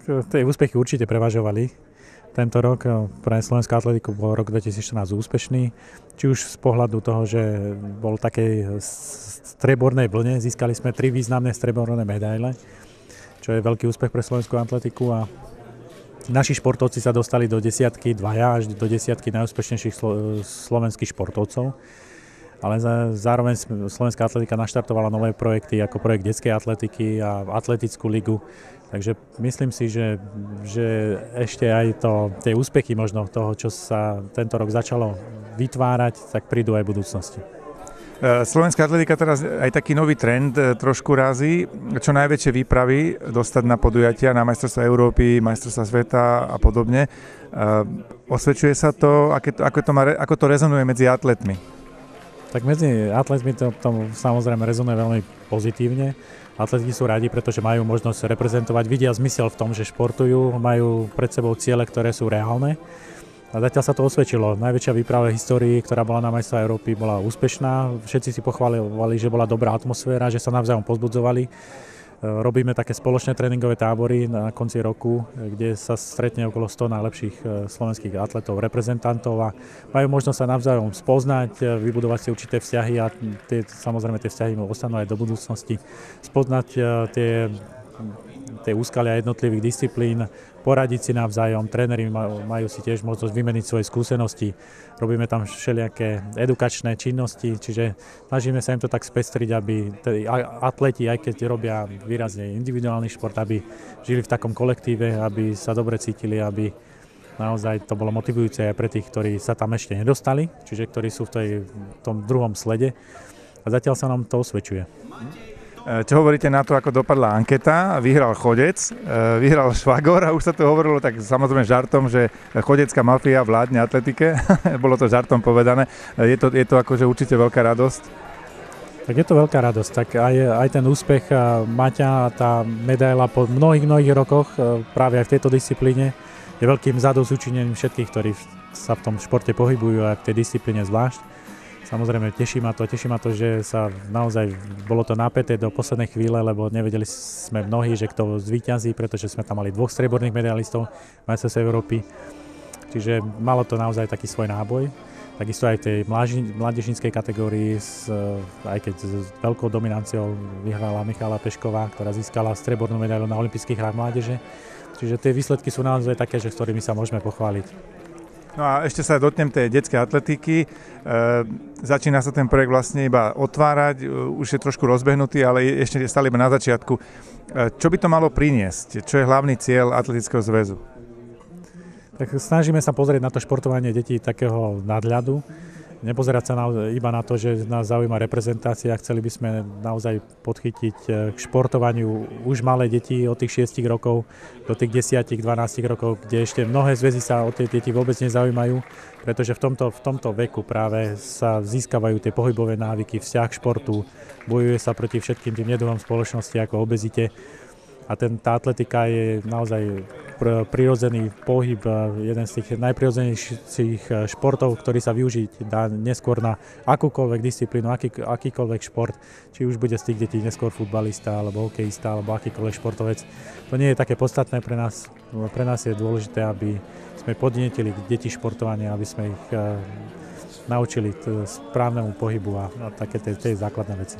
Tie úspechy určite prevažovali. Tento rok pre slovenskú atletiku bol rok 2014 úspešný. Či už z pohľadu toho, že bol v takej striebornej vlne, získali sme 3 významné strieborné medaile, čo je veľký úspech pre slovenskú atletiku a naši športovci sa dostali do desiatky, dvaja až do desiatky najúspešnejších slovenských športovcov. Ale zároveň slovenská atletika naštartovala nové projekty ako projekt detskej atletiky a atletickú ligu. Takže myslím si, že ešte aj tie úspechy možno toho, čo sa tento rok začalo vytvárať, tak prídu aj v budúcnosti. Slovenská atletika teraz aj taký nový trend trošku razí, čo najväčšie výpravy dostať na podujatia, na majstrovstvá Európy, majstrovstvá sveta a podobne. Osvedčuje sa to, ako to rezonuje medzi atletmi? Tak medzi atletmi to samozrejme rezonuje veľmi pozitívne. Atleti sú radi, pretože majú možnosť reprezentovať, vidia zmysel v tom, že športujú, majú pred sebou ciele, ktoré sú reálne. A zatiaľ sa to osvedčilo. Najväčšia výprava v histórii, ktorá bola na majstrovstvách Európy, bola úspešná. Všetci si pochváľovali, že bola dobrá atmosféra, že sa navzájom povzbudzovali. Robíme také spoločné tréningové tábory na konci roku, kde sa stretne okolo 100 najlepších slovenských atletov, reprezentantov a majú možnosť sa navzájom spoznať, vybudovať si určité vzťahy a samozrejme tie vzťahy ostanú aj do budúcnosti. Spoznať tie úskalia jednotlivých disciplín, poradiť si navzájom, tréneri majú si tiež možnosť vymeniť svoje skúsenosti. Robíme tam všelijaké edukačné činnosti, čiže snažíme sa im to tak spestriť, aby atleti, aj keď robia výrazne individuálny šport, aby žili v takom kolektíve, aby sa dobre cítili, aby naozaj to bolo motivujúce aj pre tých, ktorí sa tam ešte nedostali, čiže ktorí sú v tom druhom slede. A zatiaľ sa nám to osvedčuje. Čo hovoríte na to, ako dopadla anketa? Vyhral Chodec, vyhral Švagor a už sa tu hovorilo tak samozrejme žartom, že chodecká mafia vládne atletike. Bolo to žartom povedané. Je to akože určite veľká radosť? Tak je to veľká radosť. Tak aj ten úspech Maťa, tá medaila po mnohých rokoch práve aj v tejto disciplíne je veľkým zadosťučinením všetkých, ktorí sa v tom športe pohybujú a v tej disciplíne zvlášť. Samozrejme, teší ma to, že sa naozaj bolo to napäté do poslednej chvíle, lebo nevedeli sme mnohí, že kto zvíťazí, pretože sme tam mali 2 strieborných medailistov majstrovstiev Európy. Čiže malo to naozaj taký svoj náboj. Takisto aj v tej mládežníckej kategórii, aj keď s veľkou dominanciou vyhrala Michála Pešková, ktorá získala striebornú medailu na olympijských hrách mládeže. Čiže tie výsledky sú naozaj také, že s ktorými sa môžeme pochváliť. No a ešte sa dotknem tej detskej atletiky. Začína sa ten projekt vlastne iba otvárať, už je trošku rozbehnutý, ale ešte stále iba na začiatku. Čo by to malo priniesť? Čo je hlavný cieľ Atletického zväzu? Tak snažíme sa pozrieť na to športovanie detí takého nadhľadu. Nepozerať sa iba na to, že nás zaujíma reprezentácia. Chceli by sme naozaj podchytiť k športovaniu už malé deti od tých 6 rokov do tých 10-12 rokov, kde ešte mnohé zväzy sa o tie deti vôbec nezaujímajú, pretože v tomto veku práve sa získavajú tie pohybové návyky, vzťah k športu, bojuje sa proti všetkým tým neduhom spoločnosti ako obezite. A tá atletika je naozaj prirodzený pohyb, jeden z tých najprirodzenejších športov, ktorý sa využiť dá neskôr na akúkoľvek disciplínu, akýkoľvek šport, či už bude z tých detí neskôr futbalista, alebo hokejista, alebo akýkoľvek športovec. To nie je také podstatné pre nás. Pre nás je dôležité, aby sme podnietili deti športovania, aby sme ich naučili správnemu pohybu a také tie základné veci.